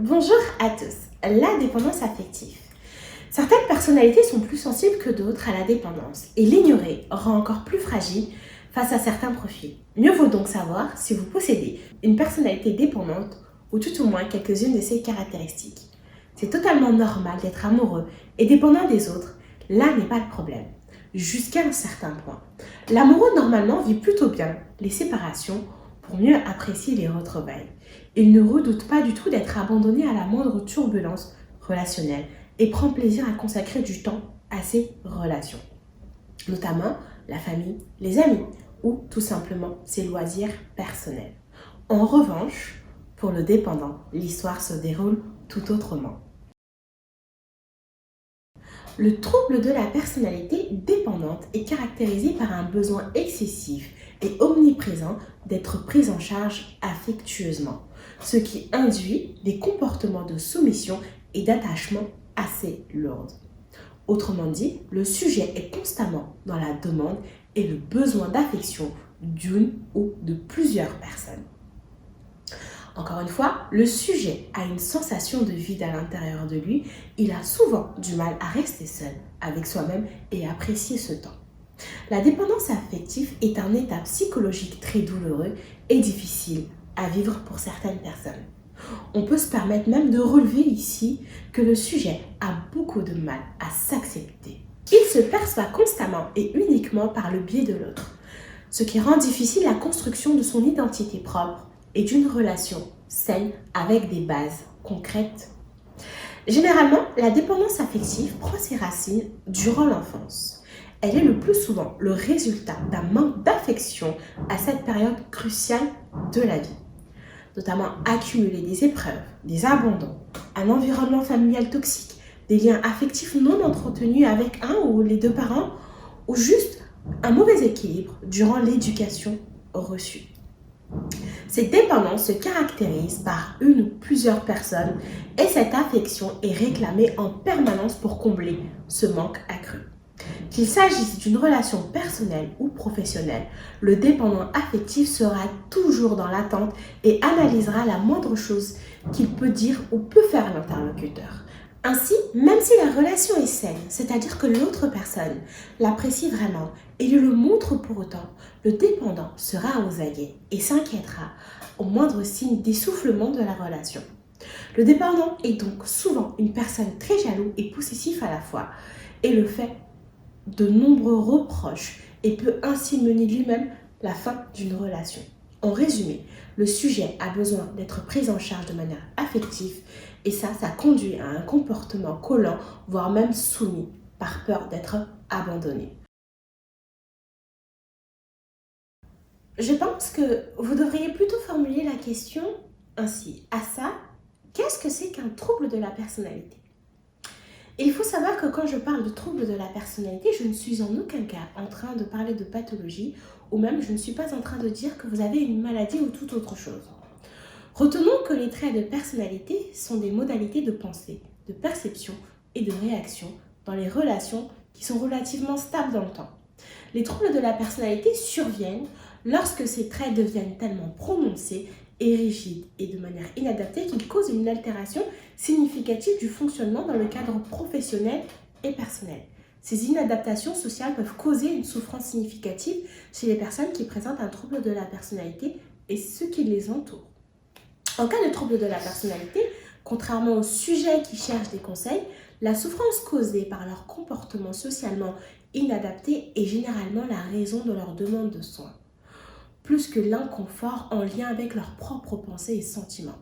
Bonjour à tous. La dépendance affective. Certaines personnalités sont plus sensibles que d'autres à la dépendance et l'ignorer rend encore plus fragile face à certains profils. Mieux vaut donc savoir si vous possédez une personnalité dépendante ou tout au moins quelques-unes de ses caractéristiques. C'est totalement normal d'être amoureux et dépendant des autres, là n'est pas le problème, jusqu'à un certain point. L'amoureux normalement vit plutôt bien les séparations pour mieux apprécier les retrouvailles. Il ne redoute pas du tout d'être abandonné à la moindre turbulence relationnelle et prend plaisir à consacrer du temps à ses relations, notamment la famille, les amis ou tout simplement ses loisirs personnels. En revanche, pour le dépendant, l'histoire se déroule tout autrement. Le trouble de la personnalité dépendante est caractérisé par un besoin excessif et omniprésent d'être pris en charge affectueusement, ce qui induit des comportements de soumission et d'attachement assez lourds. Autrement dit, le sujet est constamment dans la demande et le besoin d'affection d'une ou de plusieurs personnes. Encore une fois, le sujet a une sensation de vide à l'intérieur de lui. Il a souvent du mal à rester seul avec soi-même et apprécier ce temps. La dépendance affective est un état psychologique très douloureux et difficile à vivre pour certaines personnes. On peut se permettre même de relever ici que le sujet a beaucoup de mal à s'accepter. Il se perçoit constamment et uniquement par le biais de l'autre, ce qui rend difficile la construction de son identité propre et d'une relation saine avec des bases concrètes. Généralement, la dépendance affective prend ses racines durant l'enfance. Elle est le plus souvent le résultat d'un manque d'affection à cette période cruciale de la vie, notamment accumuler des épreuves, des abandons, un environnement familial toxique, des liens affectifs non entretenus avec un ou les deux parents, ou juste un mauvais équilibre durant l'éducation reçue. Cette dépendance se caractérise par une ou plusieurs personnes et cette affection est réclamée en permanence pour combler ce manque accru. Qu'il s'agisse d'une relation personnelle ou professionnelle, le dépendant affectif sera toujours dans l'attente et analysera la moindre chose qu'il peut dire ou peut faire l'interlocuteur. Ainsi, même si la relation est saine, c'est-à-dire que l'autre personne l'apprécie vraiment et lui le montre pour autant, le dépendant sera aux aguets et s'inquiétera au moindre signe d'essoufflement de la relation. Le dépendant est donc souvent une personne très jalouse et possessive à la fois et le fait de nombreux reproches et peut ainsi mener lui-même la fin d'une relation. En résumé, le sujet a besoin d'être pris en charge de manière affective et ça conduit à un comportement collant, voire même soumis, par peur d'être abandonné. Je pense que vous devriez plutôt formuler la question ainsi. À ça, qu'est-ce que c'est qu'un trouble de la personnalité? Il faut savoir que quand je parle de trouble de la personnalité, je ne suis en aucun cas en train de parler de pathologie ou même je ne suis pas en train de dire que vous avez une maladie ou toute autre chose. Retenons que les traits de personnalité sont des modalités de pensée, de perception et de réaction dans les relations qui sont relativement stables dans le temps. Les troubles de la personnalité surviennent lorsque ces traits deviennent tellement prononcés et rigides et de manière inadaptée qu'ils causent une altération significative du fonctionnement dans le cadre professionnel et personnel. Ces inadaptations sociales peuvent causer une souffrance significative chez les personnes qui présentent un trouble de la personnalité et ceux qui les entourent. En cas de trouble de la personnalité, contrairement aux sujets qui cherchent des conseils, la souffrance causée par leur comportement socialement inadapté est généralement la raison de leur demande de soins, plus que l'inconfort en lien avec leurs propres pensées et sentiments.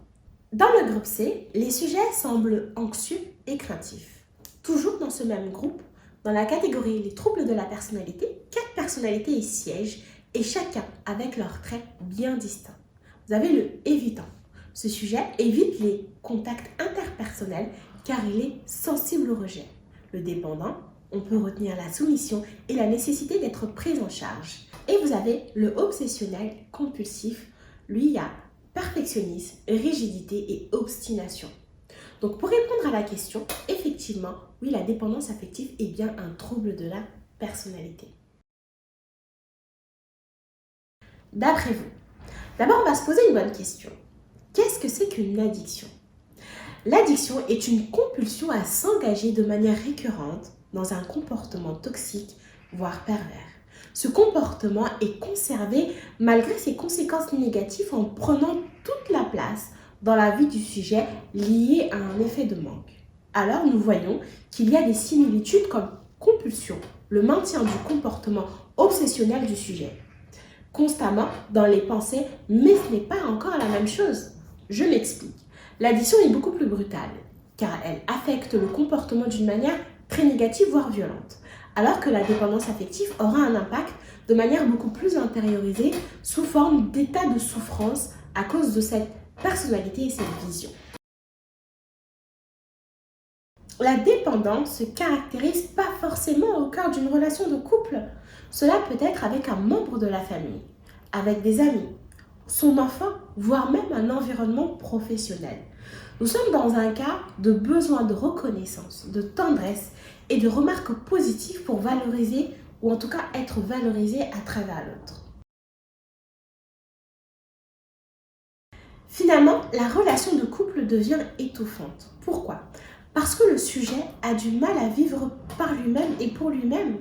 Dans le groupe C, les sujets semblent anxieux et craintifs. Toujours dans ce même groupe, dans la catégorie les troubles de la personnalité, 4 personnalités y siègent et chacun avec leurs traits bien distincts. Vous avez le évitant. Ce sujet évite les contacts interpersonnels car il est sensible au rejet. Le dépendant, on peut retenir la soumission et la nécessité d'être pris en charge. Et vous avez le obsessionnel compulsif. Lui, il y a perfectionnisme, rigidité et obstination. Donc pour répondre à la question, effectivement, oui, la dépendance affective est bien un trouble de la personnalité. D'après vous, d'abord on va se poser une bonne question. Qu'est-ce que c'est qu'une addiction? L'addiction est une compulsion à s'engager de manière récurrente dans un comportement toxique, voire pervers. Ce comportement est conservé malgré ses conséquences négatives en prenant toute la place dans la vie du sujet liée à un effet de manque. Alors nous voyons qu'il y a des similitudes comme compulsion, le maintien du comportement obsessionnel du sujet, constamment dans les pensées, mais ce n'est pas encore la même chose. Je m'explique. L'addiction est beaucoup plus brutale, car elle affecte le comportement d'une manière très négative, voire violente, alors que la dépendance affective aura un impact de manière beaucoup plus intériorisée, sous forme d'état de souffrance à cause de cette personnalité et cette vision. La dépendance se caractérise pas forcément au cœur d'une relation de couple. Cela peut être avec un membre de la famille, avec des amis, son enfant, voire même un environnement professionnel. Nous sommes dans un cas de besoin de reconnaissance, de tendresse et de remarques positives pour valoriser ou en tout cas être valorisé à travers l'autre. Finalement, la relation de couple devient étouffante. Pourquoi? Parce que le sujet a du mal à vivre par lui-même et pour lui-même.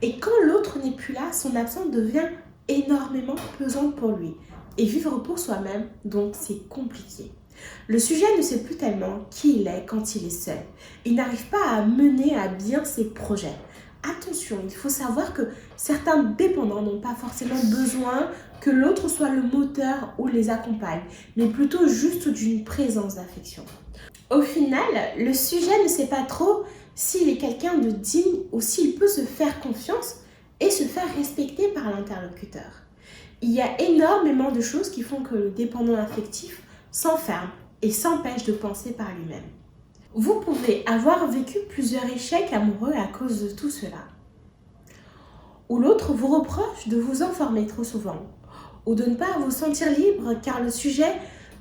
Et quand l'autre n'est plus là, son absence devient énormément pesante pour lui. Et vivre pour soi-même, donc c'est compliqué. Le sujet ne sait plus tellement qui il est quand il est seul. Il n'arrive pas à mener à bien ses projets. Attention, il faut savoir que certains dépendants n'ont pas forcément besoin que l'autre soit le moteur ou les accompagne, mais plutôt juste d'une présence d'affection. Au final, le sujet ne sait pas trop s'il est quelqu'un de digne ou s'il peut se faire confiance et se faire respecter par l'interlocuteur. Il y a énormément de choses qui font que le dépendant affectif s'enferme et s'empêche de penser par lui-même. Vous pouvez avoir vécu plusieurs échecs amoureux à cause de tout cela. Ou l'autre vous reproche de vous informer trop souvent, ou de ne pas vous sentir libre car le sujet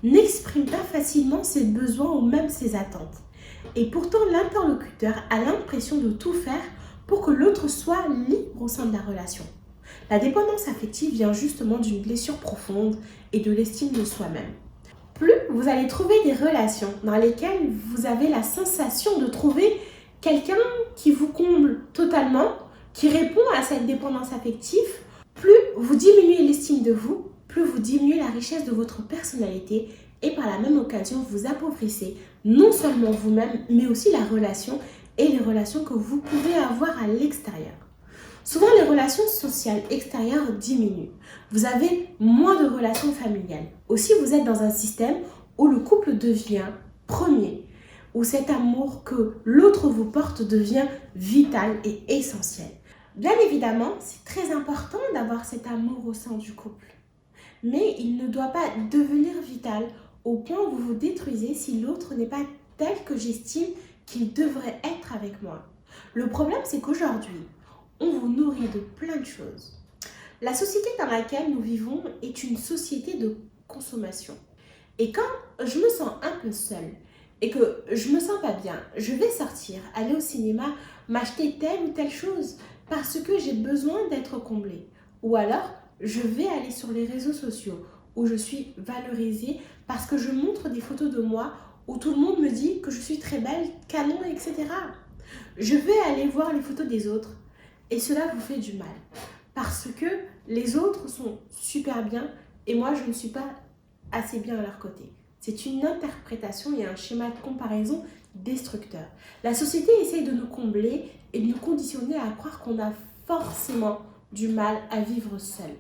n'exprime pas facilement ses besoins ou même ses attentes. Et pourtant, l'interlocuteur a l'impression de tout faire pour que l'autre soit libre au sein de la relation. La dépendance affective vient justement d'une blessure profonde et de l'estime de soi-même. Plus vous allez trouver des relations dans lesquelles vous avez la sensation de trouver quelqu'un qui vous comble totalement, qui répond à cette dépendance affective, plus vous diminuez l'estime de vous, plus vous diminuez la richesse de votre personnalité et par la même occasion vous appauvrissez non seulement vous-même mais aussi la relation et les relations que vous pouvez avoir à l'extérieur. Souvent, les relations sociales extérieures diminuent. Vous avez moins de relations familiales. Aussi, vous êtes dans un système où le couple devient premier, où cet amour que l'autre vous porte devient vital et essentiel. Bien évidemment, c'est très important d'avoir cet amour au sein du couple. Mais il ne doit pas devenir vital au point où vous vous détruisez si l'autre n'est pas tel que j'estime qu'il devrait être avec moi. Le problème, c'est qu'aujourd'hui, on vous nourrit de plein de choses. La société dans laquelle nous vivons est une société de consommation. Et quand je me sens un peu seule et que je me sens pas bien, je vais sortir, aller au cinéma, m'acheter telle ou telle chose parce que j'ai besoin d'être comblée. Ou alors, je vais aller sur les réseaux sociaux où je suis valorisée parce que je montre des photos de moi où tout le monde me dit que je suis très belle, canon, etc. Je vais aller voir les photos des autres. Et cela vous fait du mal, parce que les autres sont super bien et moi je ne suis pas assez bien à leur côté. C'est une interprétation et un schéma de comparaison destructeur. La société essaye de nous combler et de nous conditionner à croire qu'on a forcément du mal à vivre seul.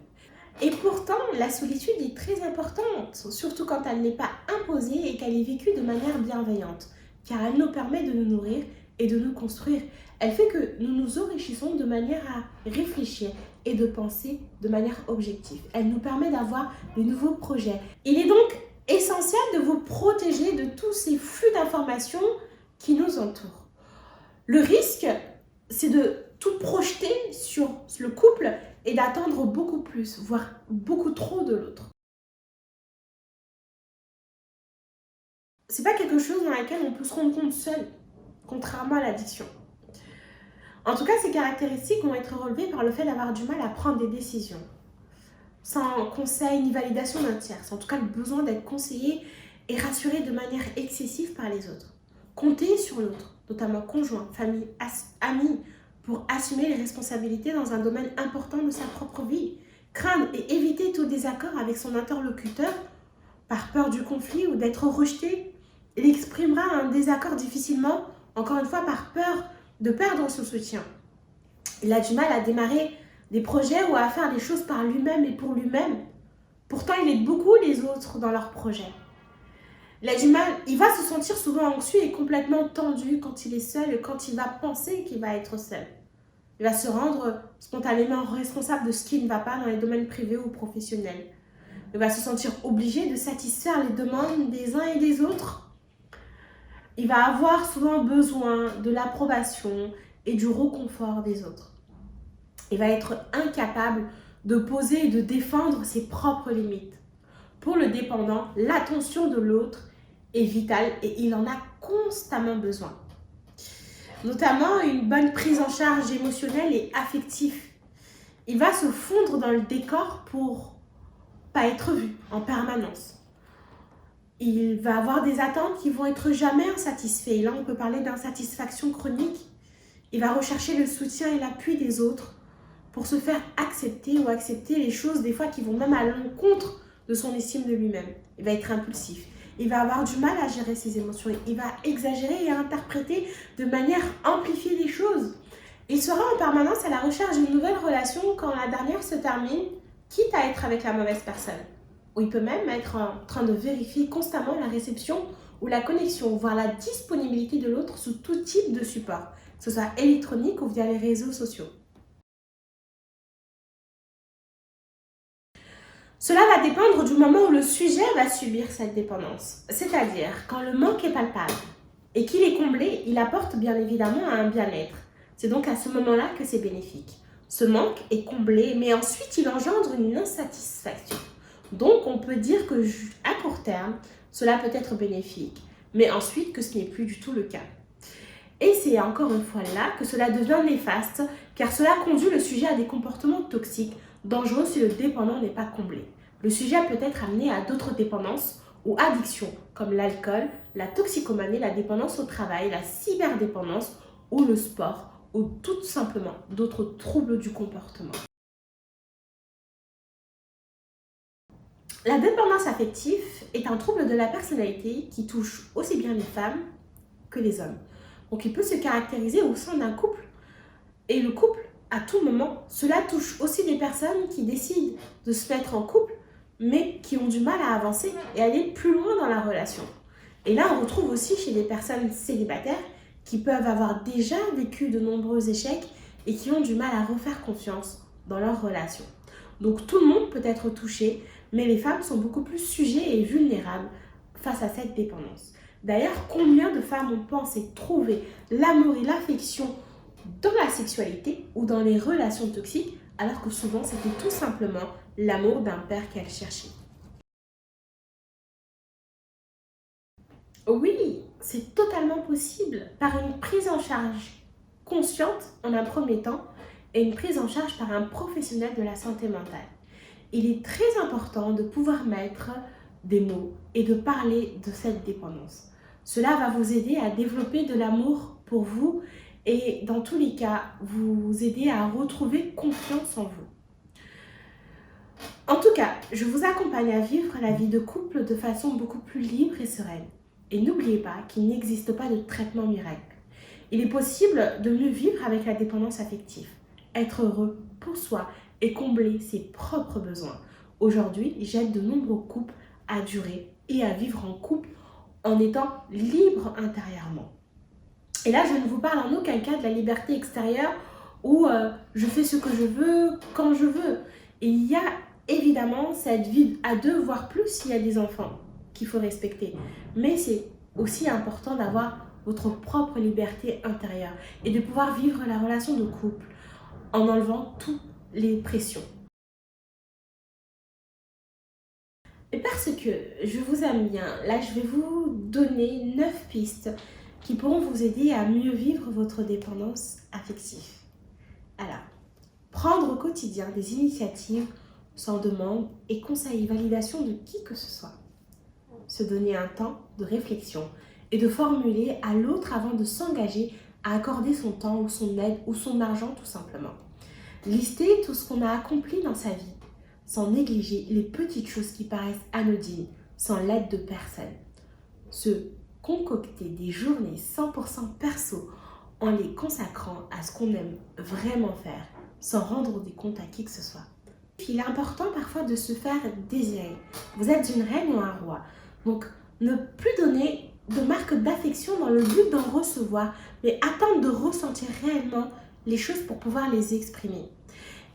Et pourtant, la solitude est très importante, surtout quand elle n'est pas imposée et qu'elle est vécue de manière bienveillante, car elle nous permet de nous nourrir et de nous construire. Elle fait que nous nous enrichissons de manière à réfléchir et de penser de manière objective. Elle nous permet d'avoir de nouveaux projets. Il est donc essentiel de vous protéger de tous ces flux d'informations qui nous entourent. Le risque, c'est de tout projeter sur le couple et d'attendre beaucoup plus, voire beaucoup trop de l'autre. C'est pas quelque chose dans lequel on peut se rendre compte seul, contrairement à l'addiction. En tout cas, ces caractéristiques vont être relevées par le fait d'avoir du mal à prendre des décisions, sans conseil ni validation d'un tiers. C'est en tout cas le besoin d'être conseillé et rassuré de manière excessive par les autres. Compter sur l'autre, notamment conjoint, famille, amis, pour assumer les responsabilités dans un domaine important de sa propre vie. Craindre et éviter tout désaccord avec son interlocuteur par peur du conflit ou d'être rejeté. Il exprimera un désaccord difficilement, encore une fois par peur de perdre son soutien. Il a du mal à démarrer des projets ou à faire des choses par lui-même et pour lui-même. Pourtant, il aide beaucoup les autres dans leurs projets. Il va se sentir souvent anxieux et complètement tendu quand il est seul et quand il va penser qu'il va être seul. Il va se rendre spontanément responsable de ce qui ne va pas dans les domaines privés ou professionnels. Il va se sentir obligé de satisfaire les demandes des uns et des autres. Il va avoir souvent besoin de l'approbation et du réconfort des autres. Il va être incapable de poser et de défendre ses propres limites. Pour le dépendant, l'attention de l'autre est vitale et il en a constamment besoin. Notamment une bonne prise en charge émotionnelle et affective. Il va se fondre dans le décor pour pas être vu en permanence. Il va avoir des attentes qui vont être jamais insatisfaites. Et là, on peut parler d'insatisfaction chronique. Il va rechercher le soutien et l'appui des autres pour se faire accepter ou accepter les choses des fois qui vont même à l'encontre de son estime de lui-même. Il va être impulsif. Il va avoir du mal à gérer ses émotions. Il va exagérer et interpréter de manière amplifiée les choses. Il sera en permanence à la recherche d'une nouvelle relation quand la dernière se termine, quitte à être avec la mauvaise personne. Ou il peut même être en train de vérifier constamment la réception ou la connexion, voire la disponibilité de l'autre sous tout type de support, que ce soit électronique ou via les réseaux sociaux. Cela va dépendre du moment où le sujet va subir cette dépendance. C'est-à-dire, quand le manque est palpable et qu'il est comblé, il apporte bien évidemment un bien-être. C'est donc à ce moment-là que c'est bénéfique. Ce manque est comblé, mais ensuite il engendre une insatisfaction. Donc on peut dire que à court terme, cela peut être bénéfique, mais ensuite que ce n'est plus du tout le cas. Et c'est encore une fois là que cela devient néfaste, car cela conduit le sujet à des comportements toxiques, dangereux si le dépendant n'est pas comblé. Le sujet peut être amené à d'autres dépendances ou addictions, comme l'alcool, la toxicomanie, la dépendance au travail, la cyberdépendance ou le sport, ou tout simplement d'autres troubles du comportement. La dépendance affective est un trouble de la personnalité qui touche aussi bien les femmes que les hommes. Donc il peut se caractériser au sein d'un couple. Et le couple, à tout moment, cela touche aussi des personnes qui décident de se mettre en couple, mais qui ont du mal à avancer et aller plus loin dans la relation. Et là, on retrouve aussi chez des personnes célibataires qui peuvent avoir déjà vécu de nombreux échecs et qui ont du mal à refaire confiance dans leur relation. Donc tout le monde peut être touché, mais les femmes sont beaucoup plus sujets et vulnérables face à cette dépendance. D'ailleurs, combien de femmes ont pensé trouver l'amour et l'affection dans la sexualité ou dans les relations toxiques, alors que souvent c'était tout simplement l'amour d'un père qu'elles cherchaient. Oui, c'est totalement possible par une prise en charge consciente en un premier temps et une prise en charge par un professionnel de la santé mentale. Il est très important de pouvoir mettre des mots et de parler de cette dépendance. Cela va vous aider à développer de l'amour pour vous et dans tous les cas, vous aider à retrouver confiance en vous. En tout cas, je vous accompagne à vivre la vie de couple de façon beaucoup plus libre et sereine. Et n'oubliez pas qu'il n'existe pas de traitement miracle. Il est possible de mieux vivre avec la dépendance affective, être heureux pour soi et combler ses propres besoins. Aujourd'hui, j'aide de nombreux couples à durer et à vivre en couple en étant libre intérieurement. Et là, je ne vous parle en aucun cas de la liberté extérieure où je fais ce que je veux, quand je veux. Et il y a évidemment cette vie à deux, voire plus s'il y a des enfants qu'il faut respecter. Mais c'est aussi important d'avoir votre propre liberté intérieure et de pouvoir vivre la relation de couple en enlevant toutes les pressions. Et parce que je vous aime bien, là je vais vous donner 9 pistes qui pourront vous aider à mieux vivre votre dépendance affective. Alors, prendre au quotidien des initiatives sans demande et conseil et validation de qui que ce soit. se donner un temps de réflexion et de formuler à l'autre avant de s'engager à accorder son temps ou son aide ou son argent tout simplement. Lister tout ce qu'on a accompli dans sa vie, sans négliger les petites choses qui paraissent anodines, sans l'aide de personne. Se concocter des journées 100% perso en les consacrant à ce qu'on aime vraiment faire, sans rendre des comptes à qui que ce soit. Il est important parfois de se faire désirer. Vous êtes une reine ou un roi, donc ne plus donner de marques d'affection dans le but d'en recevoir, mais attendre de ressentir réellement les choses pour pouvoir les exprimer.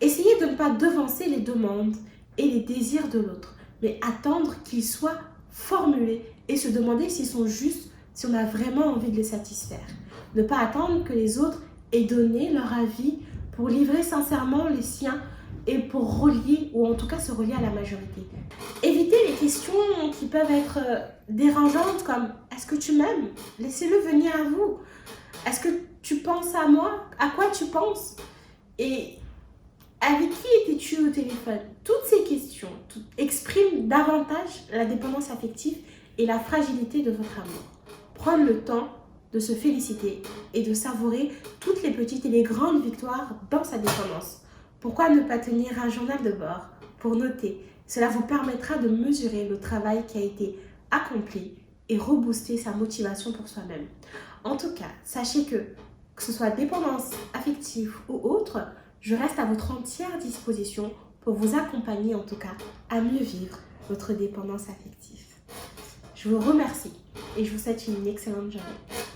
Essayez de ne pas devancer les demandes et les désirs de l'autre, mais attendre qu'ils soient formulés et se demander s'ils sont justes, si on a vraiment envie de les satisfaire. Ne pas attendre que les autres aient donné leur avis pour livrer sincèrement les siens et pour relier, ou en tout cas se relier à la majorité. Évitez les questions qui peuvent être dérangeantes comme « Est-ce que tu m'aimes ?» Laissez-le venir à vous. « Est-ce que tu penses à moi ? À quoi tu penses ?» Et avec qui étais-tu au téléphone? Toutes ces questions expriment davantage la dépendance affective et la fragilité de votre amour. Prendre le temps de se féliciter et de savourer toutes les petites et les grandes victoires dans sa dépendance. Pourquoi ne pas tenir un journal de bord pour noter? Cela vous permettra de mesurer le travail qui a été accompli et rebooster sa motivation pour soi-même. En tout cas, sachez que ce soit dépendance affective ou autre, je reste à votre entière disposition pour vous accompagner en tout cas à mieux vivre votre dépendance affective. Je vous remercie et je vous souhaite une excellente journée.